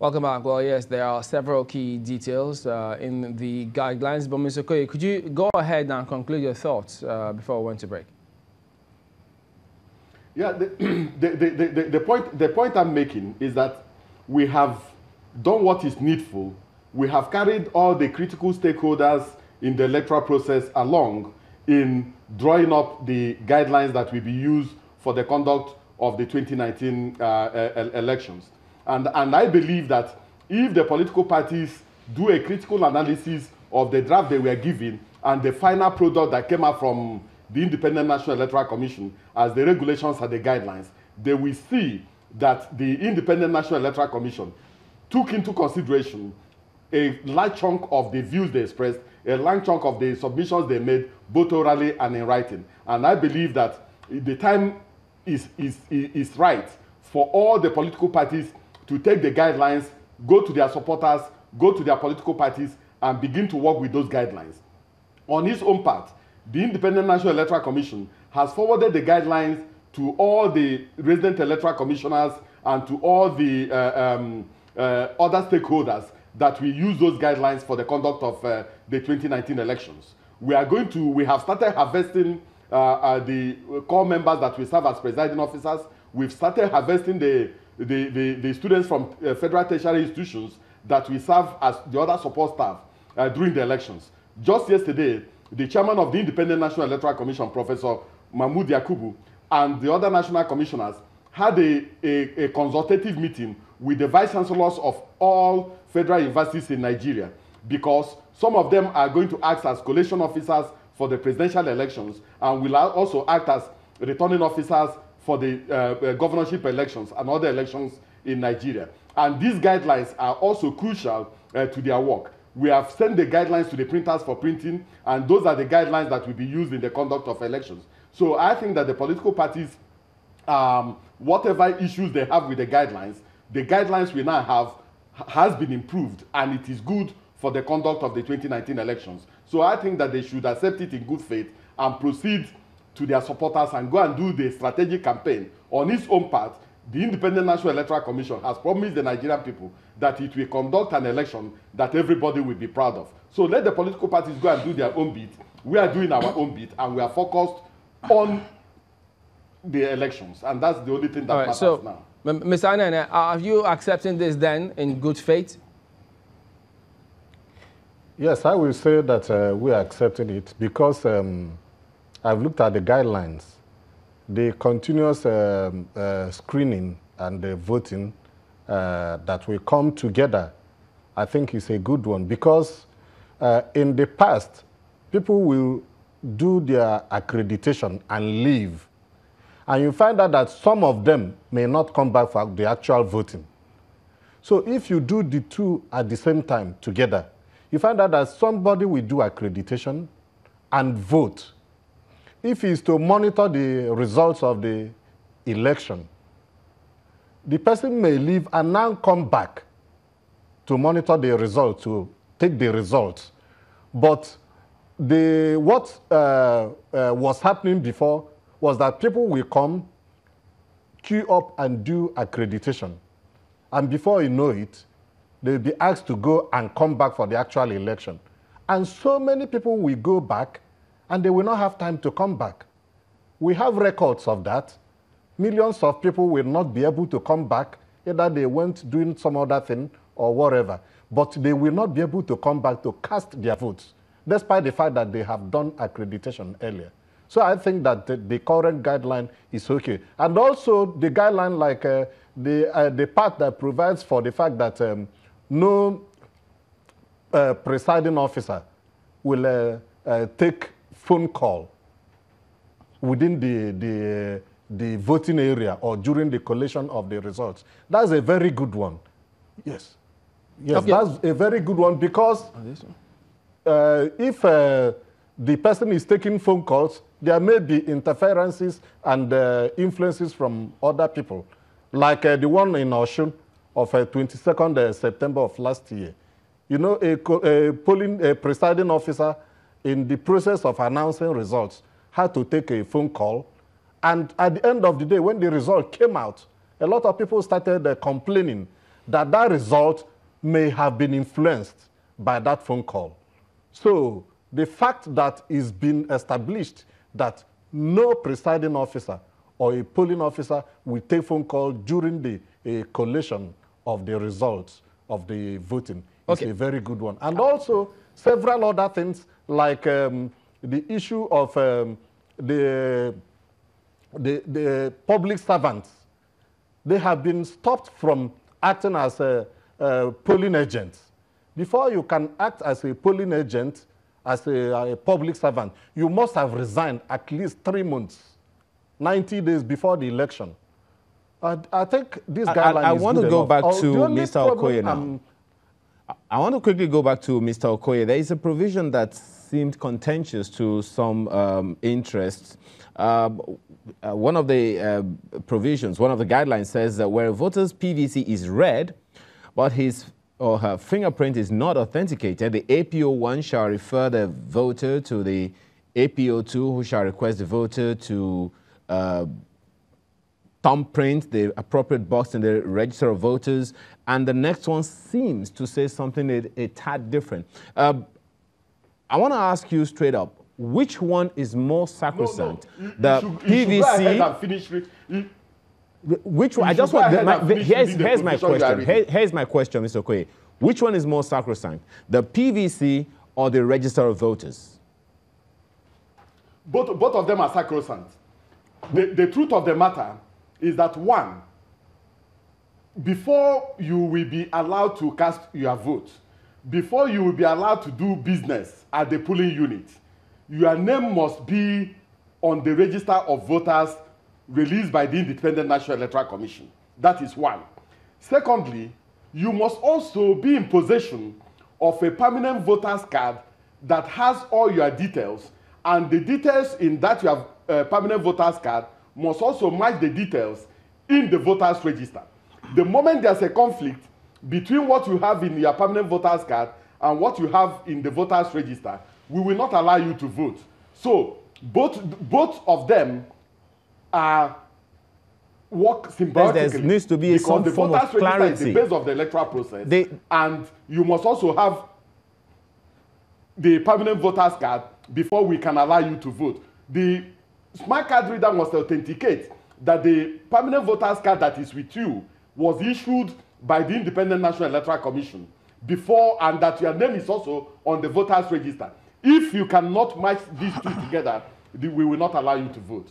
Welcome back. Well, yes, there are several key details in the guidelines. But Mr. Okoye, could you go ahead and conclude your thoughts before we went to break? Yeah, the point I'm making is that we have done what is needful. We have carried all the critical stakeholders in the electoral process along in drawing up the guidelines that will be used for the conduct of the 2019 elections. And I believe that if the political parties do a critical analysis of the draft they were given and the final product that came out from the Independent National Electoral Commission as the regulations and the guidelines, they will see that the Independent National Electoral Commission took into consideration a large chunk of the views they expressed, a large chunk of the submissions they made, both orally and in writing. And I believe that the time is right for all the political parties to take the guidelines, go to their supporters, go to their political parties, and begin to work with those guidelines. On its own part, the Independent National Electoral Commission has forwarded the guidelines to all the resident electoral commissioners and to all the other stakeholders that will use those guidelines for the conduct of the 2019 elections. We have started harvesting the core members that will serve as presiding officers. We've started harvesting the students from federal tertiary institutions that will serve as the other support staff during the elections. Just yesterday, the chairman of the Independent National Electoral Commission, Professor Mahmoud Yakubu, and the other national commissioners had a consultative meeting with the vice chancellors of all federal universities in Nigeria, because some of them are going to act as collation officers for the presidential elections and will also act as returning officers for the governorship elections and other elections in Nigeria. And these guidelines are also crucial to their work. We have sent the guidelines to the printers for printing, and those are the guidelines that will be used in the conduct of elections. So I think that the political parties, whatever issues they have with the guidelines we now have has been improved, and it is good for the conduct of the 2019 elections. So I think that they should accept it in good faith and proceed to their supporters and go and do the strategic campaign. On its own part, the Independent National Electoral Commission has promised the Nigerian people that it will conduct an election that everybody will be proud of. So let the political parties go and do their own bit. We are doing our own bit, and we are focused on the elections, and that's the only thing that matters now. Mr. INEC, are you accepting this then in good faith? Yes, I will say that we are accepting it because I've looked at the guidelines. The continuous screening and the voting that will come together, I think is a good one, because in the past, people will do their accreditation and leave. And you find out that some of them may not come back for the actual voting. So if you do the two at the same time together, you find out that somebody will do accreditation and vote. If he is to monitor the results of the election, the person may leave and now come back to monitor the results, to take the results. But what was happening before was that people will come, queue up and do accreditation. And before you know it, they'll be asked to go and come back for the actual election. And so many people will go back and they will not have time to come back. We have records of that. Millions of people will not be able to come back, either they went doing some other thing or whatever, but they will not be able to come back to cast their votes, despite the fact that they have done accreditation earlier. So I think that the current guideline is okay. And also the guideline, like the part that provides for the fact that no presiding officer will take phone call within the voting area or during the collation of the results. That's a very good one. Yes. Yes, okay. That's a very good one, because if the person is taking phone calls, there may be interferences and influences from other people, like the one in Osun of 22nd September of last year. You know, a presiding officer in the process of announcing results had to take a phone call, and at the end of the day, when the result came out, a lot of people started complaining that that result may have been influenced by that phone call. So the fact that it's been established that no presiding officer or a polling officer will take phone call during the collation of the results of the voting is a very good one. And also several other things like the issue of the public servants. They have been stopped from acting as polling agents. Before you can act as a polling agent, as a public servant, you must have resigned at least 3 months, 90 days before the election. I think this guideline I want to go back to Mr. Okoye now. I want to quickly go back to Mr. Okoye. There is a provision that seemed contentious to some interests. One of the provisions, one of the guidelines says that where a voter's PVC is read, but his or her fingerprint is not authenticated, the APO1 shall refer the voter to the APO2, who shall request the voter to thumbprint the appropriate box in the register of voters. And the next one seems to say something a tad different. I want to ask you straight up, which one is more sacrosanct? The PVC. Which one? I just want. Here's my question. Here's my question, Mr. Okoye. Which one is more sacrosanct, the PVC or the register of voters? Both of them are sacrosanct. The truth of the matter is that, one, before you will be allowed to cast your vote, before you will be allowed to do business at the polling unit, your name must be on the register of voters released by the Independent National Electoral Commission. That is one. Secondly, you must also be in possession of a permanent voter's card that has all your details, and the details in that your permanent voter's card must also match the details in the voter's register. The moment there's a conflict between what you have in your permanent voter's card and what you have in the voter's register, we will not allow you to vote. So both of them work symbiotically. There needs to be some form of clarity. Is the base of the electoral process, and you must also have the permanent voter's card before we can allow you to vote. The smart card reader must authenticate that the permanent voter's card that is with you was issued by the Independent National Electoral Commission before, and that your name is also on the voter's register. If you cannot match these two together, we will not allow you to vote.